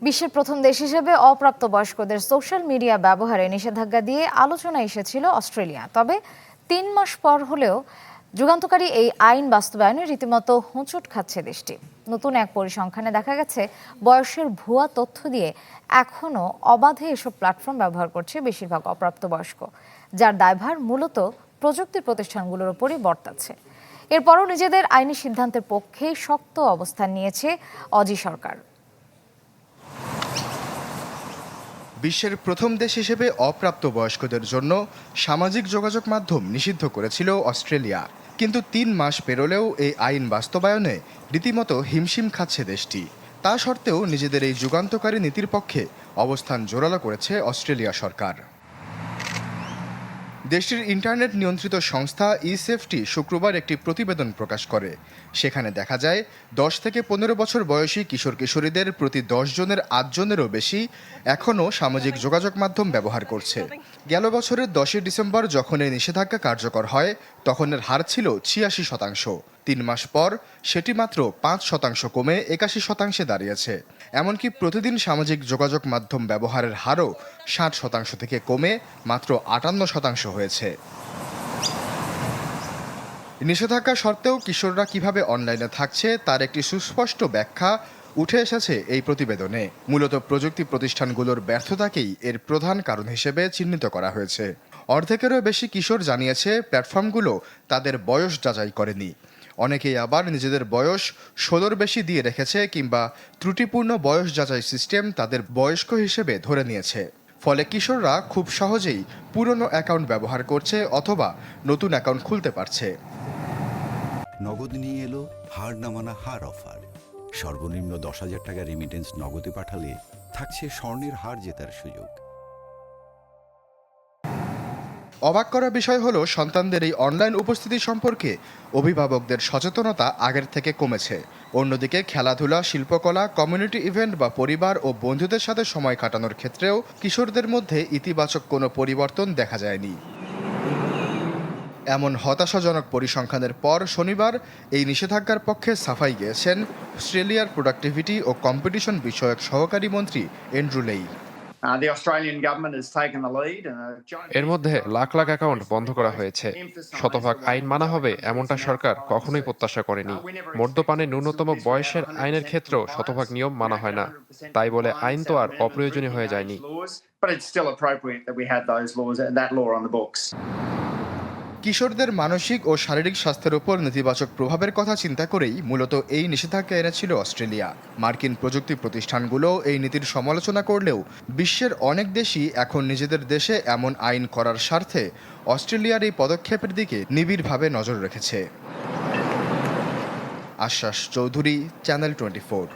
বিশ্বের প্রথম দেশ হিসেবে অপ্রাপ্তবয়স্কদের সোশ্যাল মিডিয়া ব্যবহারে নিষেধাজ্ঞা দিয়ে আলোচনা এসেছিল অস্ট্রেলিয়া। তবে ৩ মাস পর হলেও যুগান্তকারী এই আইন বাস্তবায়নে রীতিমতো হোঁচট খাচ্ছে দেশটি। নতুন এক পরিসংখ্যানে দেখা গেছে বয়সের ভুয়া তথ্য দিয়ে এখনও অবাধে এসব প্ল্যাটফর্ম ব্যবহার করছে বেশিরভাগ অপ্রাপ্তবয়স্ক, যার দায়ভার মূলত প্রযুক্তি প্রতিষ্ঠানগুলোর ওপরই বর্তাচ্ছে। এরপরও নিজেদের আইনি সিদ্ধান্তের পক্ষে শক্ত অবস্থান নিয়েছে অজি সরকার। বিশ্বের প্রথম দেশ হিসেবে অপ্রাপ্তবয়স্কদের জন্য সামাজিক যোগাযোগ মাধ্যম নিষিদ্ধ করেছিল অস্ট্রেলিয়া। কিন্তু ৩ মাস পেরোলেও এই আইন বাস্তবায়নে রীতিমতো হিমশিম খাচ্ছে দেশটি। তা সত্ত্বেও নিজেদের এই যুগান্তকারী নীতির পক্ষে অবস্থান জোরালো করেছে অস্ট্রেলিয়া সরকার। দেশটির ইন্টারনেট নিয়ন্ত্রিত সংস্থা ই-সেফটি শুক্রবার একটি প্রতিবেদন প্রকাশ করে। সেখানে দেখা যায় ১০ থেকে ১৫ বছর বয়সী কিশোর কিশোরীদের প্রতি ১০ জনের ৮ জনেরও বেশি এখনও সামাজিক যোগাযোগ মাধ্যম ব্যবহার করছে। গেল বছরের ১০ ডিসেম্বর যখন এই নিষেধাজ্ঞা কার্যকর হয় তখন এর হার ছিল ৮৬%। ৩ মাস পর সেটি মাত্র ৫% কমে ৮১% দাঁড়িয়েছে। এমনকি প্রতিদিন সামাজিক যোগাযোগ মাধ্যম ব্যবহারের হারও ৬০% থেকে কমে মাত্র ৫৮% হয়েছে। নিষেধাজ্ঞা সত্ত্বেও কিশোররা কিভাবে অনলাইনে থাকছে তার একটি সুস্পষ্ট ব্যাখ্যা উঠে এসেছে এই প্রতিবেদনে। মূলত প্রযুক্তি প্রতিষ্ঠানগুলোর ব্যর্থতাকেই এর প্রধান কারণ হিসেবে চিহ্নিত করা হয়েছে। অর্ধেকেরও বেশি কিশোর জানিয়েছে প্ল্যাটফর্মগুলো তাদের বয়স যাচাই করেনি। অনেকেই আবার নিজেদের বয়স ১৬-র বেশি দিয়ে রেখেছে কিংবা ত্রুটিপূর্ণ বয়স যাচাই সিস্টেম তাদের বয়স্ক হিসেবে ধরে নিয়েছে। ফলে কিশোররা খুব সহজেই পুরনো অ্যাকাউন্ট ব্যবহার করছে অথবা নতুন অ্যাকাউন্ট খুলতে পারছে। নগদ নিয়ে এলো হার না মানা হার অফার। সর্বনিম্ন ১০,০০০ টাকা রেমিটেন্স নগদে পাঠালে থাকছে স্বর্ণের হার জেতার সুযোগ। অবাক করা বিষয় হলো সন্তানদের এই অনলাইন উপস্থিতি সম্পর্কে অভিভাবকদের সচেতনতা আগের থেকে কমেছে। অন্যদিকে খেলাধুলা, শিল্পকলা, কমিউনিটি ইভেন্ট বা পরিবার ও বন্ধুদের সাথে সময় কাটানোর ক্ষেত্রেও কিশোরদের মধ্যে ইতিবাচক কোনো পরিবর্তন দেখা যায়নি। এমন হতাশাজনক পরিসংখ্যানের পর শনিবার এই নিষেধাজ্ঞার পক্ষে সাফাই গেয়েছেন অস্ট্রেলিয়ার প্রোডাক্টিভিটি ও কম্পিটিশন বিষয়ক সহকারী মন্ত্রী অ্যান্ড্রু লেই। এর মধ্যে লাখ লাখ অ্যাকাউন্ট বন্ধ করা হয়েছে। শতভাগ আইন মানা হবে এমনটা সরকার কখনোই প্রত্যাশা করেনি। মদ্যপানে ন্যূনতম বয়সের আইনের ক্ষেত্রেও শতভাগ নিয়ম মানা হয় না। তাই বলে আইন তো আর অপ্রয়োজনীয় হয়ে যায়নি। কিশোরদের মানসিক ও শারীরিক স্বাস্থ্যের উপর নেতিবাচক প্রভাবের কথা চিন্তা করেই মূলত এই নিষেধাজ্ঞা এনেছিল অস্ট্রেলিয়া। মার্কিন প্রযুক্তি প্রতিষ্ঠানগুলো এই নীতির সমালোচনা করলেও বিশ্বের অনেক দেশই এখন নিজেদের দেশে এমন আইন করার স্বার্থে অস্ট্রেলিয়ার এই পদক্ষেপের দিকে নিবিড়ভাবে নজর রেখেছে। আশ্বাস চৌধুরী, চ্যানেল 24।